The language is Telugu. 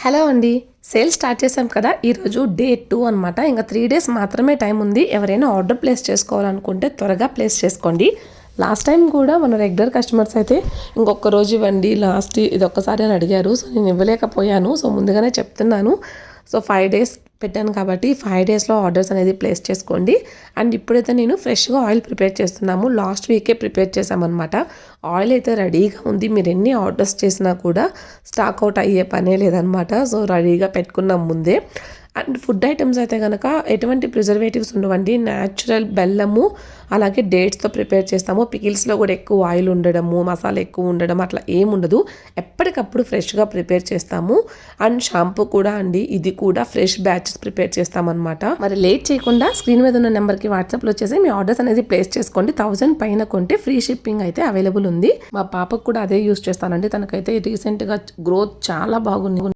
హలో అండి, సేల్ స్టార్ట్ చేసాం కదా. ఈరోజు డే 2 అనమాట. ఇంకా 3 days మాత్రమే టైం ఉంది. ఎవరైనా ఆర్డర్ ప్లేస్ చేసుకోవాలనుకుంటే త్వరగా ప్లేస్ చేసుకోండి. లాస్ట్ టైం కూడా మన రెగ్యులర్ కస్టమర్స్ అయితే ఇంకొక రోజు ఇవ్వండి, లాస్ట్ ఇది ఒక్కసారి అని అడిగారు. సో నేను ఇవ్వలేకపోయాను. సో ముందుగానే చెప్తున్నాను. సో 5 days పెట్టాను కాబట్టి 5 daysలో ఆర్డర్స్ అనేది ప్లేస్ చేసుకోండి. అండ్ ఇప్పుడైతే నేను ఫ్రెష్గా ఆయిల్ ప్రిపేర్ చేస్తున్నాము. లాస్ట్ వీకే ప్రిపేర్ చేసామన్నమాట. ఆయిల్ అయితే రెడీగా ఉంది. మీరు ఎన్ని ఆర్డర్స్ చేసినా కూడా స్టాక్ అవుట్ అయ్యే పనే లేదనమాట. సో రెడీగా పెట్టుకున్నాం ముందే. అండ్ ఫుడ్ ఐటమ్స్ అయితే కనుక ఎటువంటి ప్రిజర్వేటివ్స్ ఉండవండి. న్యాచురల్ బెల్లము అలాగే డేట్స్తో ప్రిపేర్ చేస్తాము. పికిల్స్లో కూడా ఎక్కువ ఆయిల్ ఉండడము, మసాలా ఎక్కువ ఉండడం అట్లా ఏముండదు. ఎప్పటికప్పుడు ఫ్రెష్గా ప్రిపేర్ చేస్తాము. అండ్ షాంపూ కూడా అండి, ఇది కూడా ఫ్రెష్ బ్యాచెస్ ప్రిపేర్ చేస్తామన్నమాట. మరి లేట్ చేయకుండా స్క్రీన్ మీద ఉన్న నెంబర్కి వాట్సాప్లో వచ్చేసి మీ ఆర్డర్స్ అనేది ప్లేస్ చేసుకోండి. 1000 పైన కొంటే ఫ్రీ షిప్పింగ్ అయితే అవైలబుల్ ఉంది. మా పాపకు కూడా అదే యూస్ చేస్తానండి. తనకైతే రీసెంట్గా గ్రోత్ చాలా బాగుంది.